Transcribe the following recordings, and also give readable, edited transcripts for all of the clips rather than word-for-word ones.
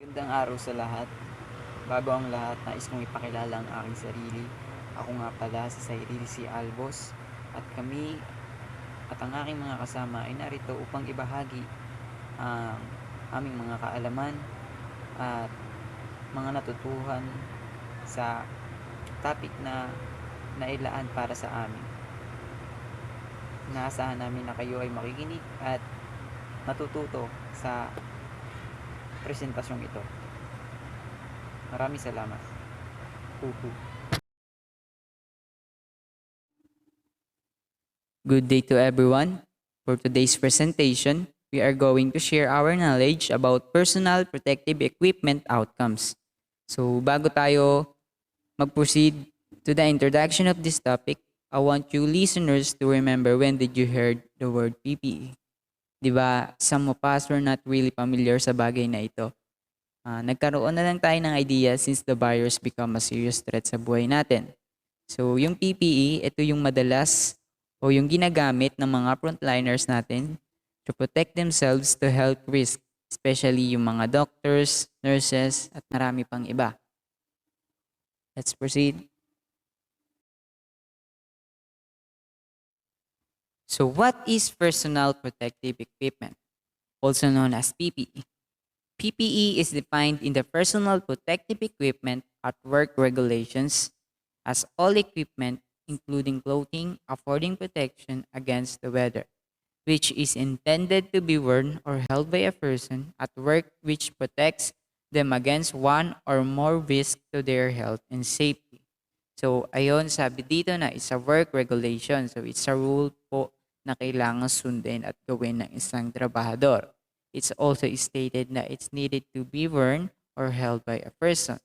Magandang araw sa lahat. Bago ang lahat, nais kong ipakilala ang aking sarili. Ako nga pala si Cyril C. Albos at kami at ang aking mga kasama ay narito upang ibahagi ang aming mga kaalaman at mga natutuhan sa topic na nailaan para sa amin. Inaasahan namin na kayo ay makikinig at matututo sa presentasyong ito. Maraming salamat. Uhu. Good day to everyone. For today's presentation, we are going to share our knowledge about personal protective equipment outcomes. So, bago tayo mag-proceed to the introduction of this topic, I want you listeners to remember when did you heard the word PPE. Di ba, some of us were not really familiar sa bagay na ito. Nagkaroon na lang tayo ng idea since the virus become a serious threat sa buhay natin. So, yung PPE, ito yung madalas o yung ginagamit ng mga frontliners natin to protect themselves to health risk, especially yung mga doctors, nurses, at marami pang iba. Let's proceed. So, what is personal protective equipment, also known as PPE? PPE is defined in the Personal Protective Equipment at Work Regulations as all equipment, including clothing, affording protection against the weather, which is intended to be worn or held by a person at work which protects them against one or more risks to their health and safety. So, ayun, sabi dito na it's a work regulation. So, it's a rule po na kailangan sundin at gawin ng isang trabahador. It's also stated na it's needed to be worn or held by a person.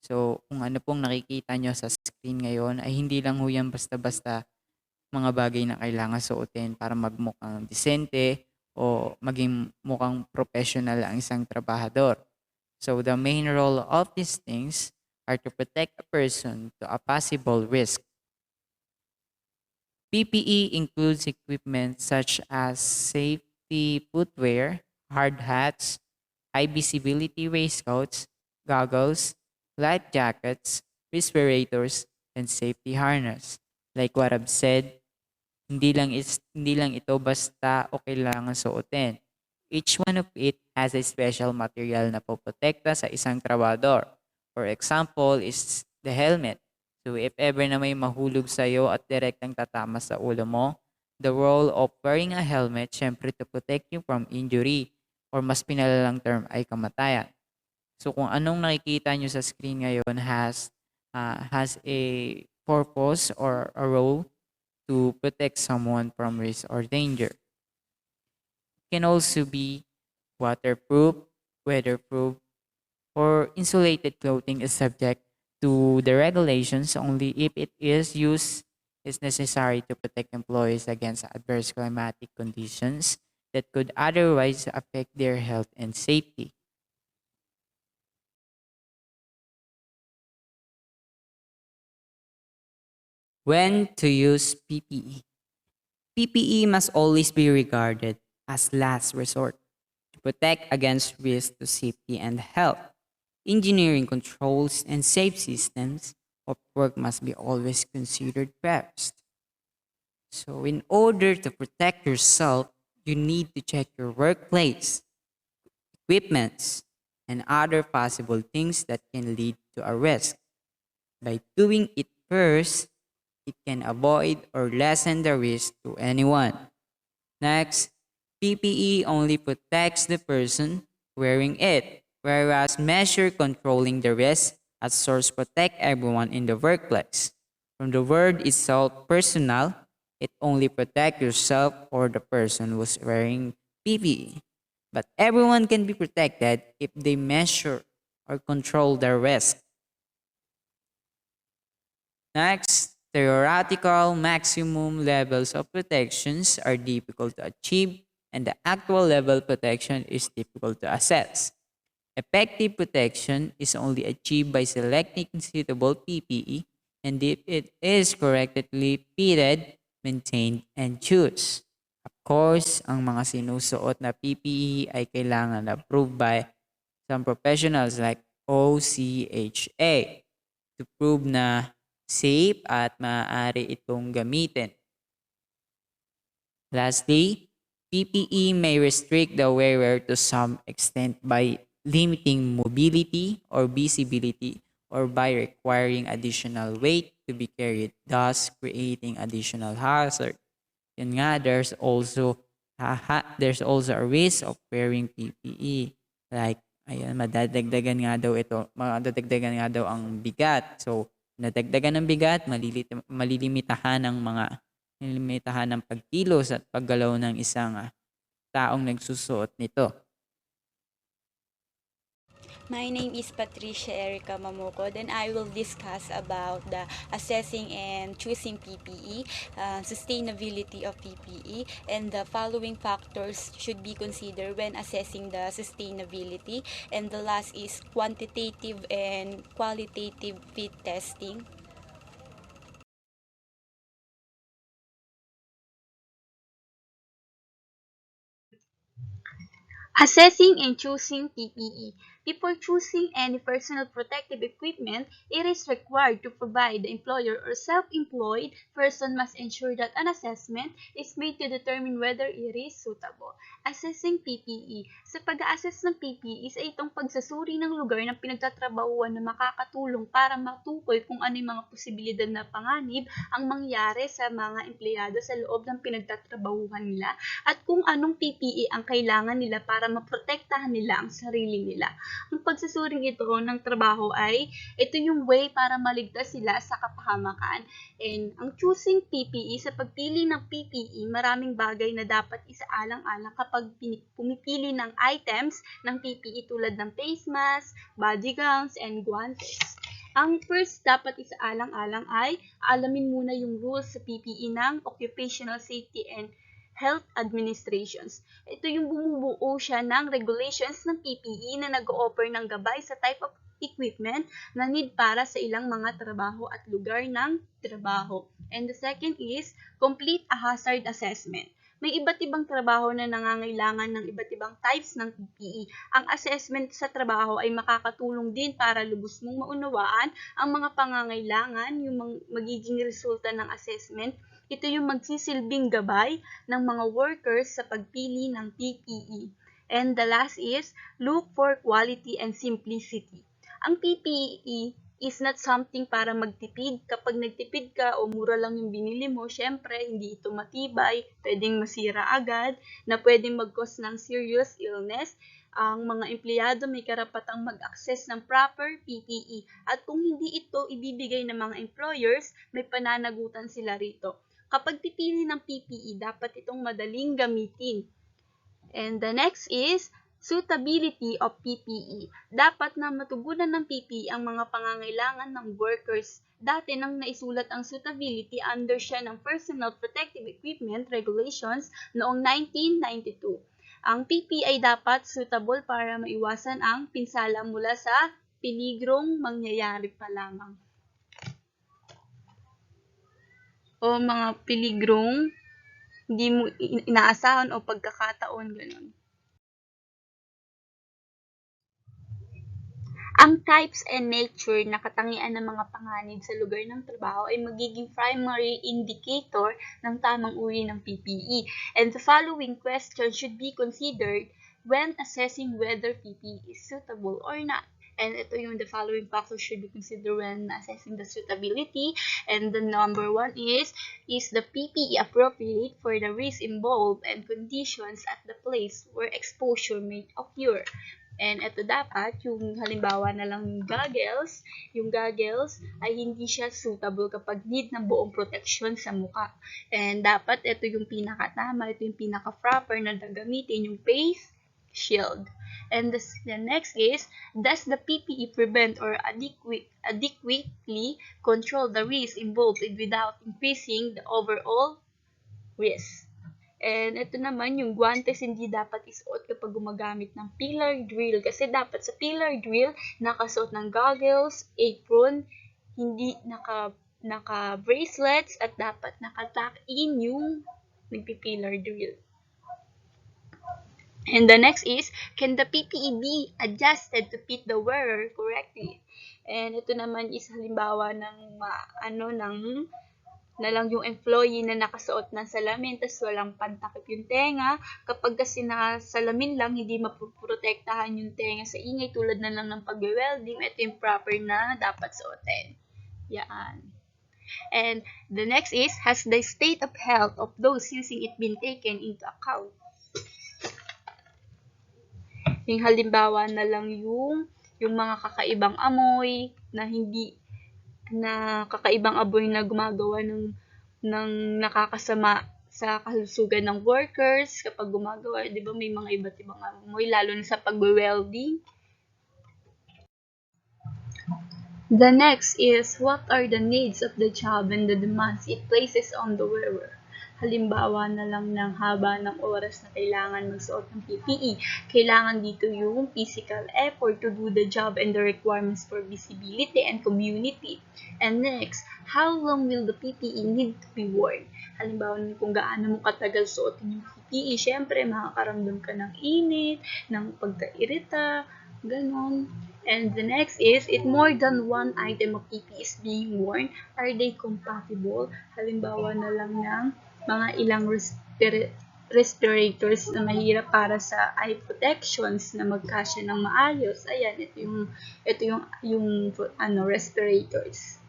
So, kung ano pong nakikita nyo sa screen ngayon ay hindi lang ho yan basta-basta mga bagay na kailangan suotin para magmukhang disente o maging mukhang professional ang isang trabahador. So, the main role of these things are to protect a person to a possible risk. PPE includes equipment such as safety footwear, hard hats, high visibility waistcoats, goggles, light jackets, respirators, and safety harness. Like what I've said, hindi lang ito basta o kailangan suotin. Each one of it has a special material na poprotekta sa isang trabador. For example is the helmet. So if ever na may mahulog sa'yo at direktang tatama sa ulo mo, the role of wearing a helmet syempre to protect you from injury or mas pinalalang term ay kamatayan. So kung anong nakikita nyo sa screen ngayon has a purpose or a role to protect someone from risk or danger. It can also be waterproof, weatherproof, or insulated clothing is subject to the regulations only if it is necessary to protect employees against adverse climatic conditions that could otherwise affect their health and safety. When to use PPE? PPE must always be regarded as last resort to protect against risk to safety and health. Engineering controls and safe systems of work must be always considered first. So, in order to protect yourself, you need to check your workplace, equipments, and other possible things that can lead to a risk. By doing it first, it can avoid or lessen the risk to anyone. Next, PPE only protects the person wearing it, whereas measure controlling the risk at source protect everyone in the workplace. From the word itself, personal, it only protects yourself or the person who's wearing PPE. But everyone can be protected if they measure or control the risk. Next, theoretical maximum levels of protections are difficult to achieve and the actual level protection is difficult to assess. Effective protection is only achieved by selecting suitable PPE and if it is correctly fitted, maintained, and used. Of course, ang mga sinusuot na PPE ay kailangan approved by some professionals like OCHA to prove na safe at maaari itong gamitin. Lastly, PPE may restrict the wearer to some extent by limiting mobility or visibility or by requiring additional weight to be carried, thus creating additional hazard. Yun nga, there's also a risk of wearing PPE. Like, ayan, madadagdagan nga daw ang bigat. So, nadagdagan ng bigat, malilimitahan ng pagkilos at paggalaw ng isang taong nagsusuot nito. My name is Patricia Erica Mamukod, and I will discuss about the assessing and choosing PPE, sustainability of PPE, and the following factors should be considered when assessing the sustainability. And the last is quantitative and qualitative fit testing. Assessing and choosing PPE. Before choosing any personal protective equipment, it is required to provide the employer or self-employed person must ensure that an assessment is made to determine whether it is suitable. Assessing PPE. Sa pag-assess ng PPE sa itong pagsasuri ng lugar ng pinagtatrabahuan na makakatulong para matukoy kung ano yung mga posibilidad na panganib ang mangyari sa mga empleyado sa loob ng pinagtatrabahuhan nila at kung anong PPE ang kailangan nila para maprotektahan nila ang sarili nila. Ang pagsusuring ito ng trabaho ay ito yung way para maligtas sila sa kapahamakan. And ang choosing PPE, sa pagpili ng PPE, maraming bagay na dapat isaalang-alang kapag pumipili ng items ng PPE tulad ng face mask, body gowns, and guantes. Ang first dapat isaalang-alang ay alamin muna yung rules sa PPE ng Occupational Safety and Health Administrations. Ito yung bumubuo siya ng regulations ng PPE na nag-o-offer ng gabay sa type of equipment na need para sa ilang mga trabaho at lugar ng trabaho. And the second is, complete a hazard assessment. May iba't ibang trabaho na nangangailangan ng iba't ibang types ng PPE. Ang assessment sa trabaho ay makakatulong din para lubos mong maunawaan ang mga pangangailangan, yung magiging resulta ng assessment. Ito yung magsisilbing gabay ng mga workers sa pagpili ng PPE. And the last is, look for quality and simplicity. Ang PPE is not something para magtipid. Kapag nagtipid ka o mura lang yung binili mo, syempre, hindi ito matibay, pwedeng masira agad, na pwedeng mag-cause ng serious illness. Ang mga empleyado may karapatang mag-access ng proper PPE at kung hindi ito ibibigay ng mga employers, may pananagutan sila rito. Kapag pipili ng PPE, dapat itong madaling gamitin. And the next is suitability of PPE. Dapat na matugunan ng PPE ang mga pangangailangan ng workers. Dati nang naisulat ang suitability under siya ng Personal Protective Equipment Regulations noong 1992. Ang PPE ay dapat suitable para maiwasan ang pinsala mula sa peligrong mangyayari pa lamang o mga peligrong hindi mo inaasahan o pagkakataon, ganun. Ang types and nature na katangian ng mga panganib sa lugar ng trabaho ay magiging primary indicator ng tamang uri ng PPE. And the following questions should be considered when assessing whether PPE is suitable or not. And ito yung the following factors should be considered when assessing the suitability. And the number one is the PPE appropriate for the risk involved and conditions at the place where exposure may occur. And ito dapat, yung halimbawa na lang yung goggles ay hindi siya suitable kapag need ng buong protection sa mukha. And dapat ito yung pinakatama, ito yung pinaka-proper na gagamitin, yung face shield. And the next is, does the PPE prevent or adequately control the risk involved without increasing the overall risk? And ito naman, yung guantes hindi dapat isuot kapag gumagamit ng pillar drill. Kasi dapat sa pillar drill, nakasuot ng goggles, apron, hindi naka-bracelets, at dapat naka-tuck in yung nagpi-pillar drill. And the next is, can the PPE be adjusted to fit the wearer correctly? And ito naman is halimbawa ng na lang yung employee na nakasuot ng salamin tas walang pantakip yung tenga. Kapag kasi nakasalamin lang, hindi mapoprotektahan yung tenga sa ingay tulad na lang ng pagwe-welding, ito yung proper na dapat suotin. Yan. And the next is, has the state of health of those using it been taken into account? Yung halimbawa na lang yung mga kakaibang amoy na hindi na kakaibang amoy na gumagawa ng nakakasama sa kalusugan ng workers kapag gumagawa, 'di ba may mga iba't ibang amoy lalo na sa pagwe-welding. The next is, what are the needs of the job and the demands it places on the wearer? Halimbawa na lang ng haba ng oras na kailangan magsuot ng PPE. Kailangan dito yung physical effort to do the job and the requirements for visibility and community. And next, how long will the PPE need to be worn? Halimbawa kung gaano mo katagal suotin yung PPE, syempre makakaramdam ka ng init, ng pagkairita, ganon. And the next is, if more than one item of PPE is being worn, are they compatible? Halimbawa na lang ng mga ilang respirators na mahirap para sa eye protections na magkasya ng maayos. Ayan, ito yung respirators.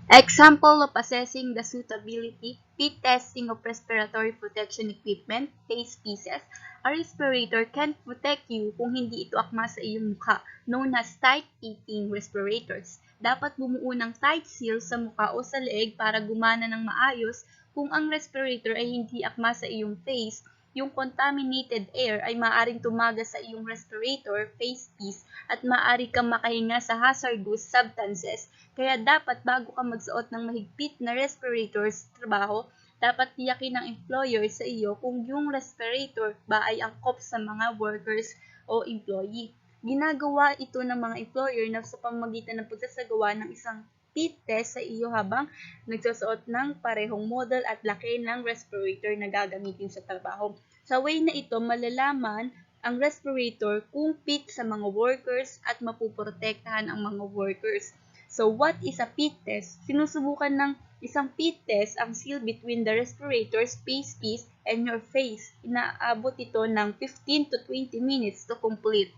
Example of assessing the suitability, fit testing of respiratory protection equipment, face pieces. A respirator can protect you kung hindi ito akma sa iyong mukha, known as tight-fitting respirators. Dapat bumuo ng tight seal sa mukha o sa leeg para gumana ng maayos. Kung ang respirator ay hindi akma sa iyong face, yung contaminated air ay maaaring tumaga sa iyong respirator, face piece, at maaari kang makahinga sa hazardous substances. Kaya dapat bago ka magsuot ng mahigpit na respirator sa trabaho, dapat tiyakin ng employer sa iyo kung yung respirator ba ay angkop sa mga workers o employee. Ginagawa ito ng mga employer na sa pamamagitan ng pagsasagawa ng isang fit test sa iyo habang nagsusuot ng parehong model at laki ng respirator na gagamitin sa trabaho. Sa way na ito, malalaman ang respirator kung fit sa mga workers at mapuprotektahan ang mga workers. So, what is a fit test? Sinusubukan ng isang fit test ang seal between the respirator's face piece and your face. Inaabot ito ng 15 to 20 minutes to complete.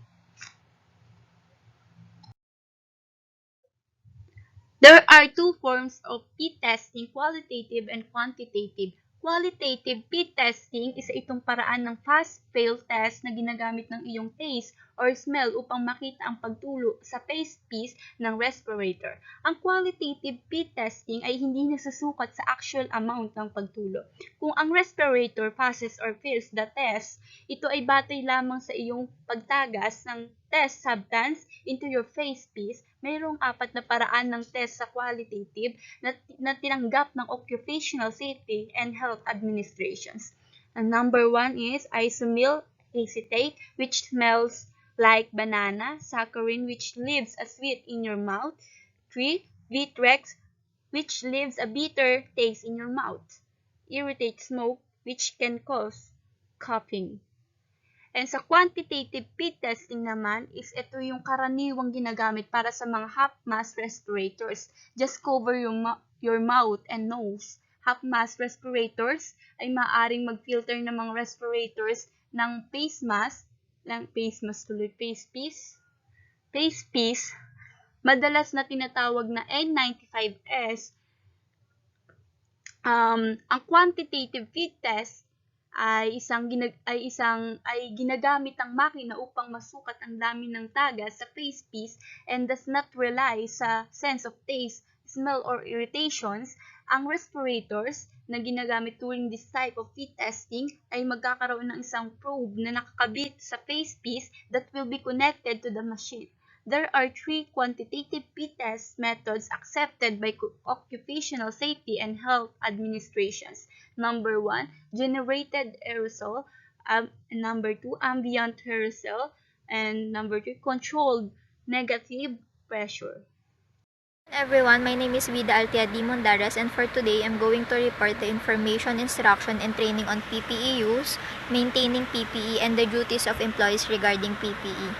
There are two forms of fit testing, qualitative and quantitative. Qualitative fit testing, isa itong paraan ng fast-fail test na ginagamit ng iyong taste or smell upang makita ang pagtulo sa face piece ng respirator. Ang qualitative fit testing ay hindi nasusukat sa actual amount ng pagtulo. Kung ang respirator passes or fails the test, ito ay batay lamang sa iyong pagtagas ng test substance into your face piece. Mayroong 4 na paraan ng test sa qualitative na tinanggap ng Occupational Safety and Health Administrations. And number 1 is isomyl acetate, which smells like banana, saccharin, which leaves a sweet in your mouth. 3. Vitrex, which leaves a bitter taste in your mouth. Irritate smoke, which can cause coughing. And sa quantitative fit testing naman is ito yung karaniwang ginagamit para sa mga half-mask respirators. Just cover your mouth and nose. Half-mask respirators ay maaaring mag-filter ng mga respirators ng face mask, face piece, madalas na tinatawag na N95S. Ang quantitative fit test ay ginagamit ang makina upang masukat ang dami ng tagas sa face piece and does not rely sa sense of taste, smell, or irritations. Ang respirators na ginagamit during this type of fit testing ay magkakaroon ng isang probe na nakakabit sa face piece that will be connected to the machine. There are 3 quantitative fit test methods accepted by Occupational Safety and Health Administrations. Number 1, generated aerosol. Number 2, ambient aerosol. And number 3, controlled negative pressure. Everyone, my name is Vida Altiadi Mondaras, and for today, I'm going to report the information, instruction, and training on PPE use, maintaining PPE, and the duties of employees regarding PPE.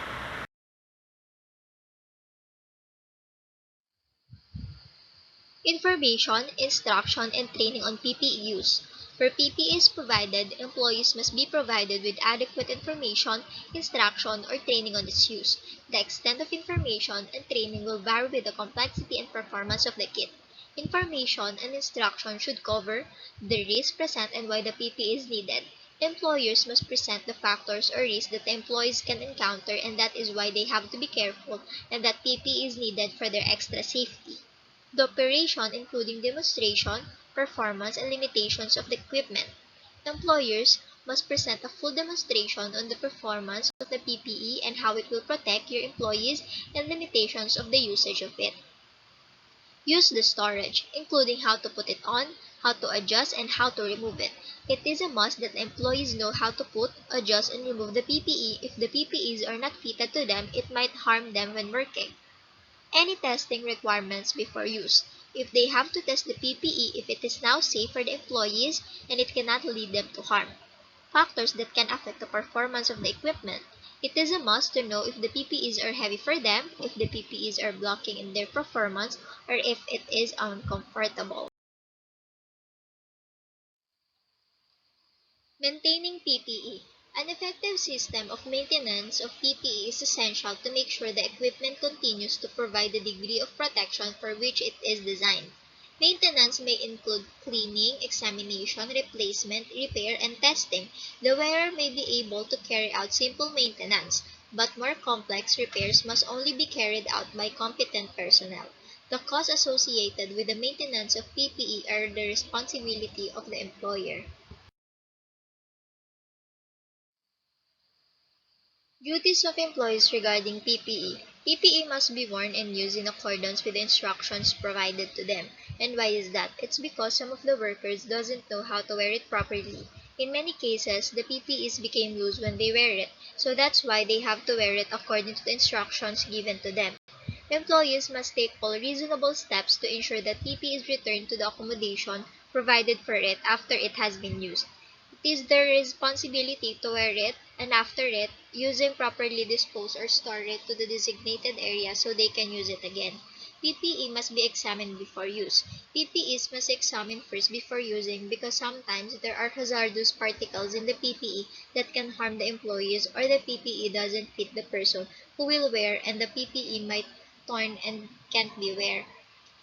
Information, instruction, and training on PPE use. Where PPE is provided, employees must be provided with adequate information, instruction, or training on its use. The extent of information and training will vary with the complexity and performance of the kit. Information and instruction should cover the risks present and why the PPE is needed. Employers must present the factors or risks that the employees can encounter, and that is why they have to be careful and that PPE is needed for their extra safety. The operation including demonstration, performance, and limitations of the equipment. Employers must present a full demonstration on the performance of the PPE and how it will protect your employees and limitations of the usage of it. Use the storage, including how to put it on, how to adjust, and how to remove it. It is a must that employees know how to put, adjust, and remove the PPE. If the PPEs are not fitted to them, it might harm them when working. Any testing requirements before use. If they have to test the PPE if it is now safe for the employees and it cannot lead them to harm. Factors that can affect the performance of the equipment. It is a must to know if the PPEs are heavy for them, if the PPEs are blocking in their performance, or if it is uncomfortable. Maintaining PPE. An effective system of maintenance of PPE is essential to make sure the equipment continues to provide the degree of protection for which it is designed. Maintenance may include cleaning, examination, replacement, repair, and testing. The wearer may be able to carry out simple maintenance, but more complex repairs must only be carried out by competent personnel. The costs associated with the maintenance of PPE are the responsibility of the employer. Duties of employees regarding PPE. PPE must be worn and used in accordance with the instructions provided to them. And why is that? It's because some of the workers doesn't know how to wear it properly. In many cases, the PPEs became loose when they wear it, so that's why they have to wear it according to the instructions given to them. Employees must take all reasonable steps to ensure that PP is returned to the accommodation provided for it after it has been used. It is their responsibility to wear it, and after it, using properly dispose or store it to the designated area so they can use it again. PPE must be examined before use. PPEs must examine first before using because sometimes there are hazardous particles in the PPE that can harm the employees or the PPE doesn't fit the person who will wear and the PPE might torn and can't be wear.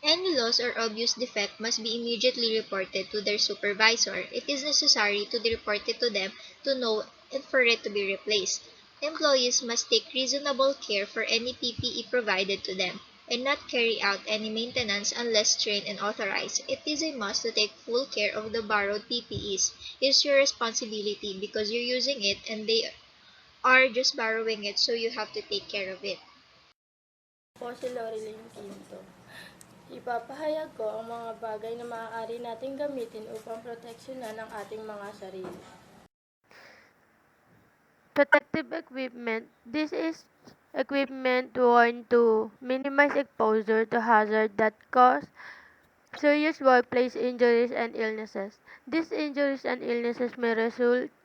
Any loss or obvious defect must be immediately reported to their supervisor. It is necessary to report it to them to know and for it to be replaced. Employees must take reasonable care for any PPE provided to them and not carry out any maintenance unless trained and authorized. It is a must to take full care of the borrowed PPEs. It's your responsibility because you're using it and they are just borrowing it so you have to take care of it. Po si Loreline Quinto. Ipapahayag ko ang mga bagay na maaari nating gamitin upang proteksyonan ang ating mga sarili. Protective equipment. This is equipment worn to minimize exposure to hazards that cause serious workplace injuries and illnesses. These injuries and illnesses may result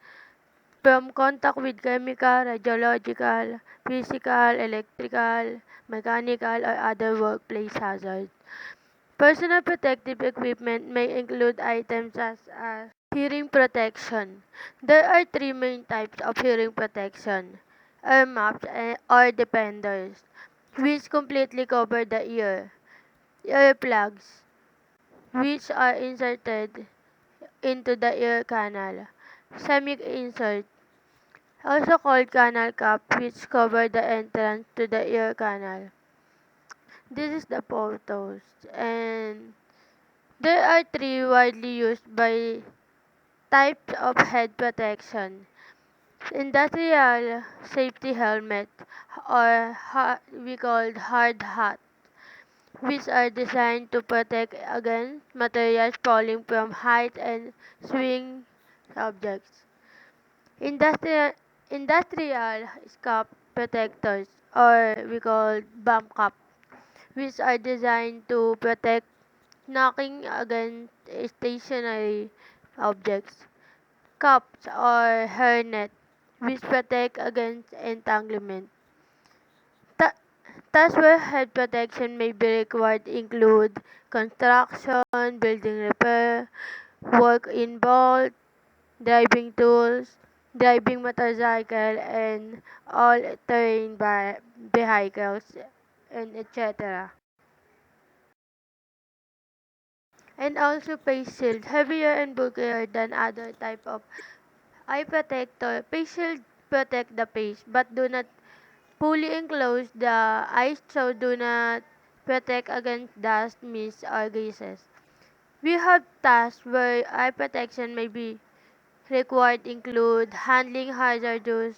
from contact with chemical, radiological, physical, electrical, mechanical, or other workplace hazards. Personal protective equipment may include items such as hearing protection. There are three main types of hearing protection: ear muffs or defenders, which completely cover the ear; earplugs, which are inserted into the ear canal; semi-insert, also called canal cap, which cover the entrance to the ear canal. This is the photos, and there are three widely used by types of head protection: industrial safety helmet, or we call hard hat, which are designed to protect against materials falling from height and swing objects. Industrial, industrial scalp protectors, or we call bump cap, which are designed to protect knocking against stationary objects. Cups or hairnet, which protect against entanglement. Ta- Tasks where head protection may be required include construction, building repair, work in vault, driving tools, driving motorcycle, and all-terrain vehicles, and etc. And also face shield, heavier and bulkier than other type of eye protector. Face shield protect the face, but do not fully enclose the eyes, so do not protect against dust, mist, or gases. We have tasks where eye protection may be required include handling hazardous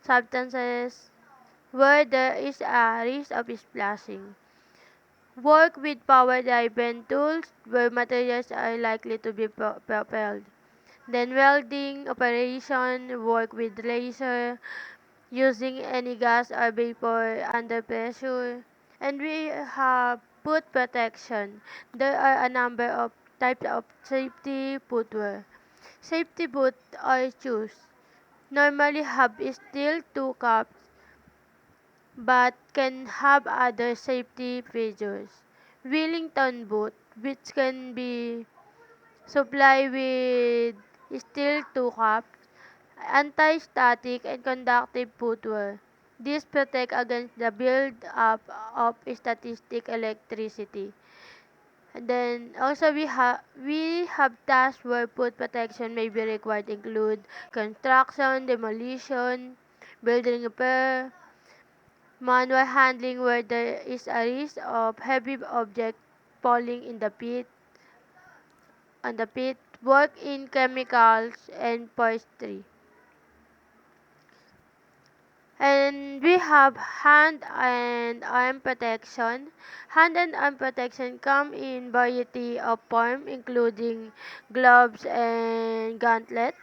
substances where there is a risk of splashing. Work with power-driven tools where materials are likely to be propelled. Then welding operation, work with laser, using any gas or vapor under pressure. And we have boot protection. There are a number of types of safety footwear. Safety boots or shoes normally have steel toe caps but can have other safety features. Wellington boot, which can be supplied with steel toe caps, anti-static and conductive footwear. These protect against the build-up of static electricity. And then also we have tasks where foot protection may be required include construction, demolition, building repair, manual handling where there is a risk of heavy object falling in the pit, work in chemicals and forestry. And we have hand and arm protection. Hand and arm protection come in variety of form including gloves and gauntlet,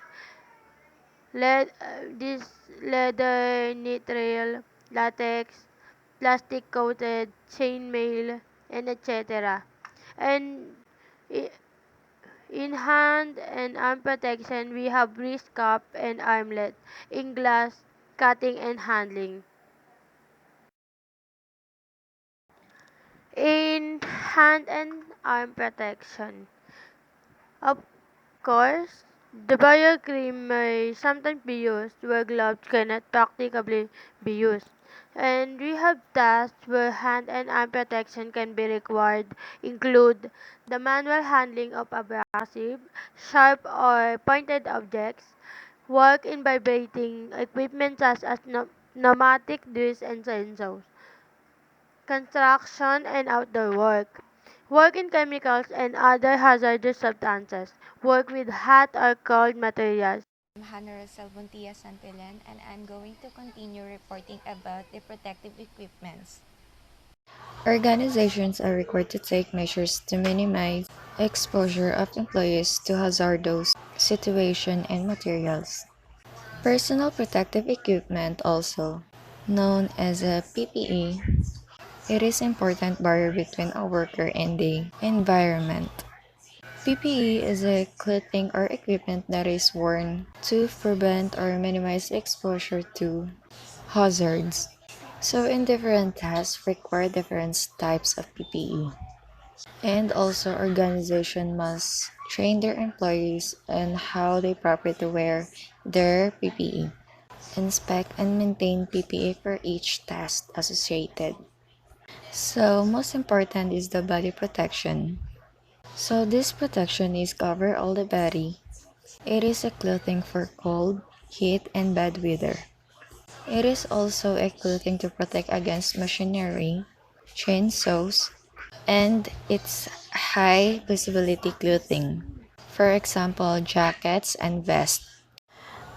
this leather, nitrile, latex, plastic coated, chainmail, and etc. And i- in hand and arm protection, we have wrist cup and armlet in glass, cutting and handling. In hand and arm protection, of course, the barrier cream may sometimes be used where gloves cannot practically be used. And we have tasks where hand and arm protection can be required include the manual handling of abrasive, sharp or pointed objects, work in vibrating equipment such as pneumatic drills and sensors, construction and outdoor work, work in chemicals and other hazardous substances, work with hot or cold materials. I'm Hannah Rosel Buntia Santilan, and I'm going to continue reporting about the protective equipments. Organizations are required to take measures to minimize exposure of employees to hazardous situations and materials. Personal protective equipment, also known as a PPE, it is important barrier between a worker and the environment. PPE is a clothing or equipment that is worn to prevent or minimize exposure to hazards. So, in different tasks require different types of PPE. And also, organization must train their employees on how they properly wear their PPE. Inspect and maintain PPE for each task associated. So, most important is the body protection. So, this protection is cover all the body. It is a clothing for cold, heat, and bad weather. It is also a clothing to protect against machinery, chainsaws, and it's high visibility clothing. For example, jackets and vests.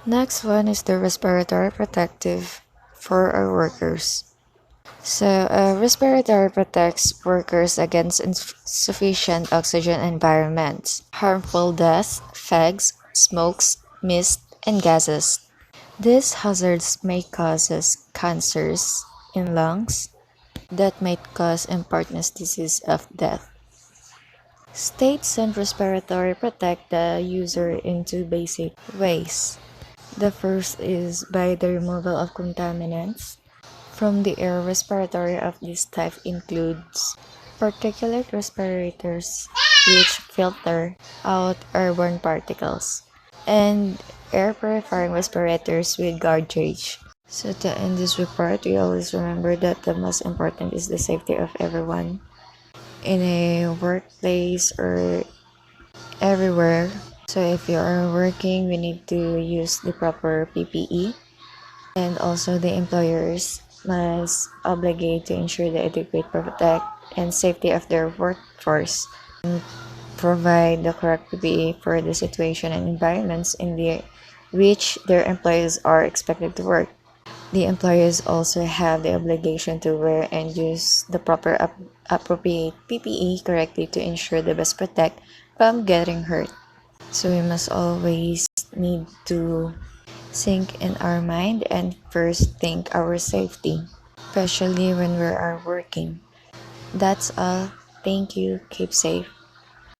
Next one is the respiratory protective for our workers. So, respiratory protects workers against insufficient oxygen environments, harmful dust, fags, smokes, mist, and gases. These hazards may cause cancers in lungs, that might cause importness disease of death. States and respiratory protect the user in two basic ways. The first is by the removal of contaminants from the air. Respiratory of this type includes particulate respirators, which filter out airborne particles, and air purifying respirators with gauge. So to end this report, we always remember that the most important is the safety of everyone in a workplace or everywhere. So if you are working, we need to use the proper PPE, and also the employers must obligate to ensure the adequate protect and safety of their workforce, provide the correct PPE for the situation and environments in which their employees are expected to work. The employers also have the obligation to wear and use the proper appropriate PPE correctly to ensure the best protect from getting hurt. So we must always need to think in our mind and first think our safety, especially when we are working. That's all. Thank you. Keep safe.